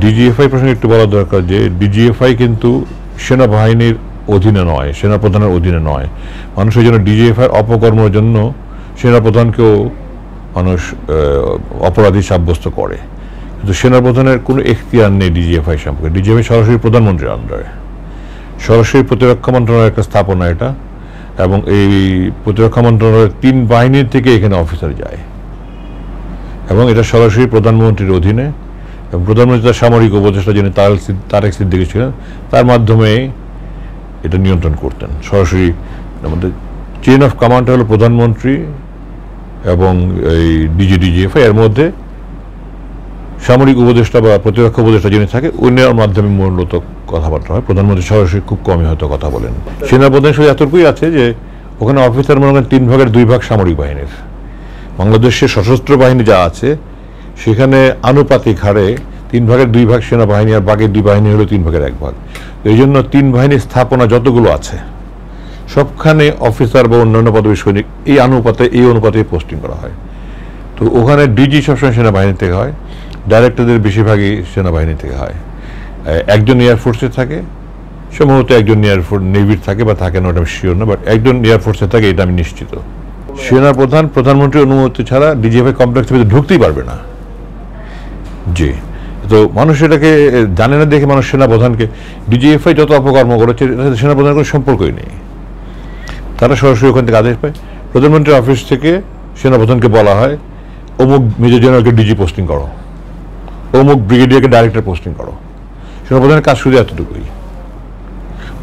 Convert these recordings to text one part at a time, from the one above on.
DGFI প্রসঙ্গে একটু বলা দরকার যে ডিজিএফআই কিন্তু সেনাবাহিনীর অধীনে নয়, সেনাপ্রধানের অধীনে নয়। মানুষ এই জন্য ডিজিএফআই অপকর্মের জন্য সেনাপ্রধানকেও মানুষ অপরাধী সাব্যস্ত করে, কিন্তু সেনাপ্রধানের কোনো এখতিয়ার নেই ডিজিএফআই সম্পর্কে। ডিজিএফআই সরাসরি প্রধানমন্ত্রীর আন্ডারে, সরাসরি প্রতিরক্ষা মন্ত্রণালয়ের একটা স্থাপনা এটা, এবং এই প্রতিরক্ষা মন্ত্রণালয়ের 3 বাহিনীর থেকে এখানে অফিসার যায়, এবং এটা সরাসরি প্রধানমন্ত্রীর অধীনে। এবং প্রধানমন্ত্রী তার সামরিক উপদেষ্টা যিনি তারেক সিদ্দিকী ছিলেন, তার মাধ্যমে এটা নিয়ন্ত্রণ করতেন সরাসরি। আমাদের চেইন অফ কমান্ড হলো প্রধানমন্ত্রী এবং এই ডিজিএফআই, এর মধ্যে সামরিক উপদেষ্টা বা প্রতিরক্ষা উপদেষ্টা যিনি থাকে উনার মাধ্যমে মূলত কথাবার্তা হয়। প্রধানমন্ত্রী সরাসরি খুব কমই হয়তো কথা বলেন। সেনাপ্রধান শুধু এতটুকুই আছে যে ওখানে অফিসার মনে করেন 3 ভাগের 2 ভাগ সামরিক বাহিনীর। বাংলাদেশের সশস্ত্র বাহিনী যা আছে সেখানে আনুপাতিক হারে 3 ভাগের 2 ভাগ সেনাবাহিনী, আর বাকি 2 বাহিনী হলো 3 ভাগের 1 ভাগ। এই জন্য 3 বাহিনীর স্থাপনা যতগুলো আছে সবখানে অফিসার বা অন্যান্য পদবী সৈনিক এই অনুপাতে পোস্টিং করা হয়। তো ওখানে ডিজি সবসময় সেনাবাহিনী থেকে হয়, ডাইরেক্টরদের বেশিরভাগই সেনাবাহিনী থেকে হয়। একজন এয়ারফোর্সে থাকে, সম্ভবত একজন নেভির থাকে বা থাকে না, ওটা আমি শিওর না, বাট একজন এয়ারফোর্সে থাকে এটা আমি নিশ্চিত। সেনাপ্রধান প্রধানমন্ত্রীর অনুমতি ছাড়া ডিজিএফআই কমপ্লেক্সের ভিতরে ঢুকতেই পারবে না। জি, তো মানুষ এটাকে জানে না দেখে মানুষ সেনাপ্রধানকে, ডিজিএফআই যত অপকর্ম করেছে সেনাপ্রধানের কোনো সম্পর্কই নেই। তারা সরাসরি ওখান থেকে আদেশ পায়, প্রধানমন্ত্রীর অফিস থেকে সেনাপ্রধানকে বলা হয় অমুক মেজর জেনারেলকে ডিজি পোস্টিং করো, অমুক ব্রিগেডিয়ারকে ডাইরেক্টর পোস্টিং করো। সেনাপ্রধানের কাজ শুধু এতটুকুই।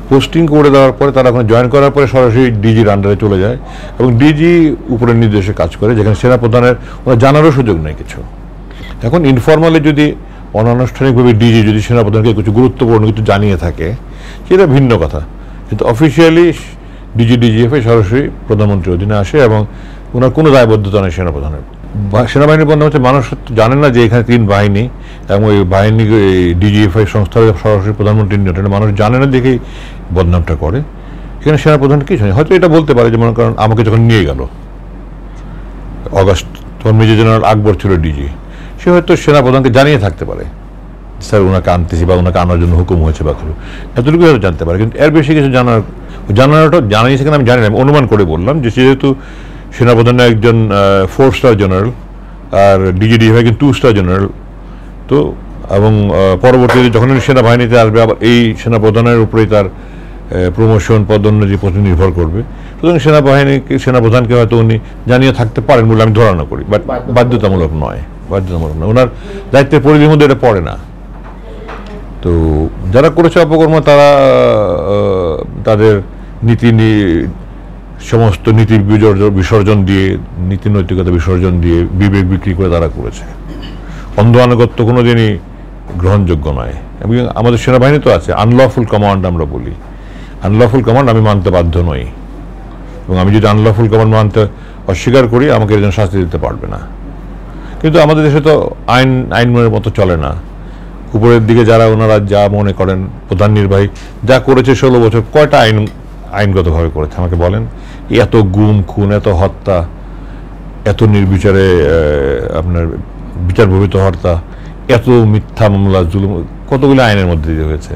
পোস্টিং করে দেওয়ার পরে তারা ওখানে জয়েন করার পরে সরাসরি ডিজির আন্ডারে চলে যায়, এবং ডিজি উপরের নির্দেশে কাজ করে, যেখানে সেনাপ্রধানের ওরা জানারও সুযোগ নেই কিছু। এখন ইনফর্মালি যদি অনানুষ্ঠানিকভাবে ডিজি যদি সেনাপ্রধানকে কিছু গুরুত্বপূর্ণ কিছু জানিয়ে থাকে সেটা ভিন্ন কথা, কিন্তু অফিসিয়ালি ডিজিএফআই সরাসরি প্রধানমন্ত্রীর অধীনে আসে, এবং ওনার কোনো দায়বদ্ধতা নেই সেনাপ্রধানের। সেনাবাহিনীর বন্ধ হচ্ছে মানুষ জানে না যে এখানে 3 বাহিনী, এবং ওই বাহিনী ডিজিএফআই সংস্থার সরাসরি প্রধানমন্ত্রীর নিয়ন্ত্রণে, মানুষ জানে না দেখেই বদনামটা করে। এখানে সেনাপ্রধান কিছু নেই। হয়তো এটা বলতে পারে যে মনে করেন আমাকে যখন নিয়ে গেল অগাস্ট, তখন মেজর জেনারেল আকবর ছিল ডিজি, সে হয়তো সেনাপ্রধানকে জানিয়ে থাকতে পারে স্যার ওনাকে আনতেছি বা ওনাকে আনার জন্য হুকুম হয়েছে বা কিছু, এতটুকু হয়তো জানতে পারে। কিন্তু এর বেশি কিছু জানানোটা জানিয়েছে কিনা আমি জানি না, আমি অনুমান করে বললাম যে যেহেতু সেনাপ্রধানের একজন 4 স্টার জেনারেল আর ডিজিএফআই কিন্তু 2 স্টার জেনারেল, তো এবং পরবর্তীতে যখন সেনাবাহিনীতে আসবে আবার এই সেনাপ্রধানের উপরেই তার প্রমোশন পদোন্নতি নির্ভর করবে, সুতরাং সেনাপ্রধানকে হয়তো উনি জানিয়ে থাকতে পারেন বলে আমি ধারণা করি, বাট বাধ্যতামূলক নয়। ওনার দায়িত্বের পরিধির মধ্যে এটা পড়ে না। তো যারা করেছে অপকর্ম তারা তাদের সমস্ত নীতি বিসর্জন দিয়ে, নীতি নৈতিকতা বিসর্জন দিয়ে, বিবেক বিক্রি করে তারা করেছে। অন্ধ আনুগত্য কোনোদিনই গ্রহণযোগ্য নয়। এবং আমাদের সেনাবাহিনী তো আছে আনলফুল কমান্ড, আমরা বলি আনলফুল কমান্ড আমি মানতে বাধ্য নই, এবং আমি যদি আনলফুল কমান্ড মানতে অস্বীকার করি আমাকে এর জন্য শাস্তি দিতে পারবে না। কিন্তু আমাদের দেশে তো আইনের মতো চলে না। উপরের দিকে যারা ওনারা যা মনে করেন, প্রধান নির্বাহী যা করেছে 16 বছর, কয়টা আইনগতভাবে করেছে আমাকে বলেন? এত গুম খুন, এত হত্যা, এত নির্বিচারে আপনার বিচার বহির্ভূত হত্যা, এত মিথ্যা মামলা, জুলুম, কতগুলো আইনের মধ্যে দিয়ে হয়েছে।